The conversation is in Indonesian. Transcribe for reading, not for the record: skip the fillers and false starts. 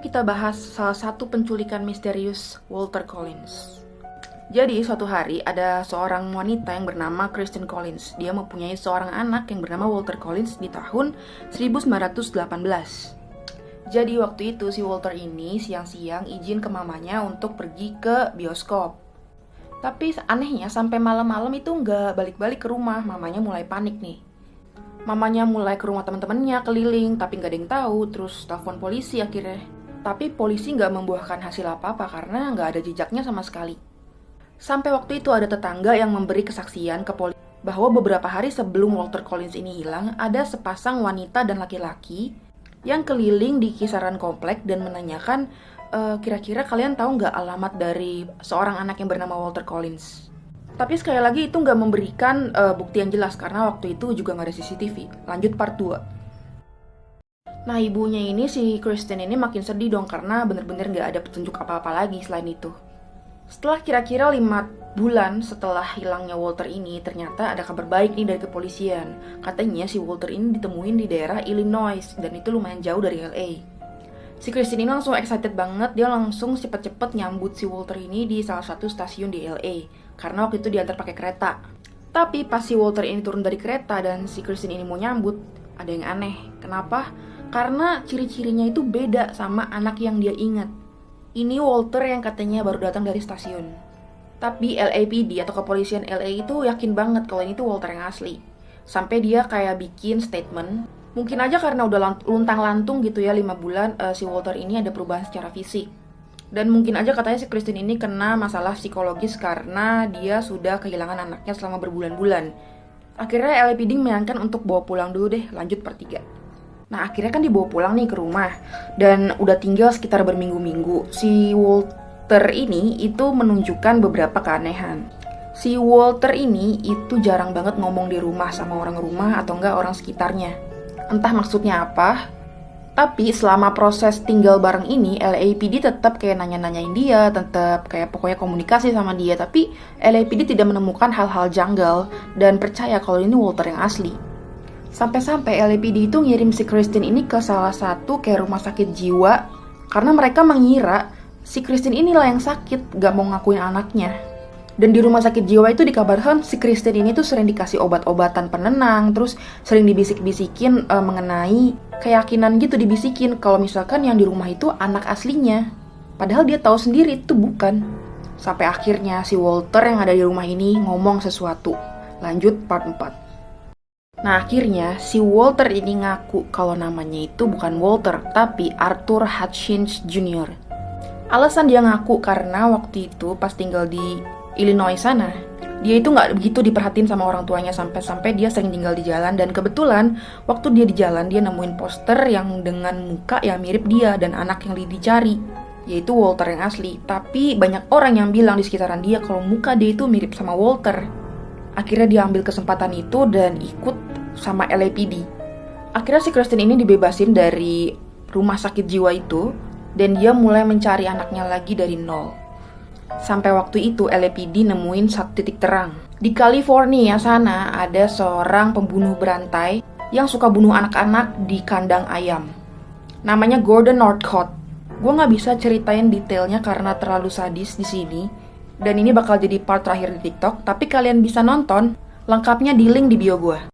Kita bahas salah satu penculikan misterius Walter Collins. Jadi suatu hari ada seorang wanita yang bernama Kristen Collins. Dia mempunyai seorang anak yang bernama Walter Collins di tahun 1918. Jadi waktu itu si Walter ini siang-siang izin ke mamanya untuk pergi ke bioskop. Tapi anehnya sampai malam-malam itu nggak balik-balik ke rumah. Mamanya mulai panik nih. Mamanya mulai ke rumah teman-temannya keliling, tapi nggak ada yang tahu. Terus telepon polisi akhirnya. Tapi polisi nggak membuahkan hasil apa-apa karena nggak ada jejaknya sama sekali. Sampai waktu itu ada tetangga yang memberi kesaksian ke polisi bahwa beberapa hari sebelum Walter Collins ini hilang, ada sepasang wanita dan laki-laki yang keliling di kisaran komplek dan menanyakan, kira-kira kalian tahu nggak alamat dari seorang anak yang bernama Walter Collins? Tapi sekali lagi itu nggak memberikan bukti yang jelas karena waktu itu juga nggak ada CCTV. Lanjut part 2. Nah ibunya ini, si Kristen ini makin sedih dong karena bener-bener gak ada petunjuk apa-apa lagi selain itu. Setelah kira-kira 5 bulan setelah hilangnya Walter ini, ternyata ada kabar baik nih dari kepolisian. Katanya si Walter ini ditemuin di daerah Illinois dan itu lumayan jauh dari LA. Si Kristen ini langsung excited banget, dia langsung cepet-cepet nyambut si Walter ini di salah satu stasiun di LA. Karena waktu itu diantar pakai kereta. Tapi pas si Walter ini turun dari kereta dan si Kristen ini mau nyambut, ada yang aneh. Kenapa? Karena ciri-cirinya itu beda sama anak yang dia ingat. Ini Walter yang katanya baru datang dari stasiun. Tapi LAPD atau kepolisian LA itu yakin banget kalau ini tuh Walter yang asli. Sampai dia kayak bikin statement. Mungkin aja karena udah luntang-lantung gitu ya 5 bulan, si Walter ini ada perubahan secara fisik. Dan mungkin aja katanya si Kristen ini kena masalah psikologis karena dia sudah kehilangan anaknya selama berbulan-bulan. Akhirnya LAPD menyatakan untuk bawa pulang dulu deh, lanjut part 3. Nah akhirnya kan dibawa pulang nih ke rumah. Dan udah tinggal sekitar berminggu-minggu. Si Walter ini itu menunjukkan beberapa keanehan. Si Walter ini itu jarang banget ngomong di rumah sama orang rumah atau enggak orang sekitarnya. Entah maksudnya apa. Tapi selama proses tinggal bareng ini, LAPD tetap kayak nanya-nanyain dia, tetap kayak pokoknya komunikasi sama dia. Tapi LAPD tidak menemukan hal-hal janggal dan percaya kalau ini Walter yang asli. Sampai-sampai LAPD itu ngirim si Kristen ini ke salah satu kayak rumah sakit jiwa karena mereka mengira si Kristen inilah yang sakit, gak mau ngakuin anaknya. Dan di rumah sakit jiwa itu dikabarkan si Kristen ini tuh sering dikasih obat-obatan penenang, terus sering dibisik-bisikin mengenai keyakinan gitu, dibisikin kalau misalkan yang di rumah itu anak aslinya. Padahal dia tahu sendiri itu bukan. Sampai akhirnya si Walter yang ada di rumah ini ngomong sesuatu. Lanjut part 4. Nah akhirnya si Walter ini ngaku kalau namanya itu bukan Walter tapi Arthur Hutchins Jr. Alasan dia ngaku karena waktu itu pas tinggal di Illinois sana, dia itu gak begitu diperhatiin sama orang tuanya sampai-sampai dia sering tinggal di jalan. Dan kebetulan waktu dia di jalan dia nemuin poster yang dengan muka yang mirip dia dan anak yang dicari, yaitu Walter yang asli. Tapi banyak orang yang bilang di sekitaran dia kalau muka dia itu mirip sama Walter. Akhirnya dia ambil kesempatan itu dan ikut sama LAPD. Akhirnya si Kristen ini dibebasin dari rumah sakit jiwa itu dan dia mulai mencari anaknya lagi dari nol. Sampai waktu itu LAPD nemuin satu titik terang. Di California sana ada seorang pembunuh berantai yang suka bunuh anak-anak di kandang ayam. Namanya Gordon Northcott. Gue nggak bisa ceritain detailnya karena terlalu sadis di sini. Dan ini bakal jadi part terakhir di TikTok, tapi kalian bisa nonton lengkapnya di link di bio gue.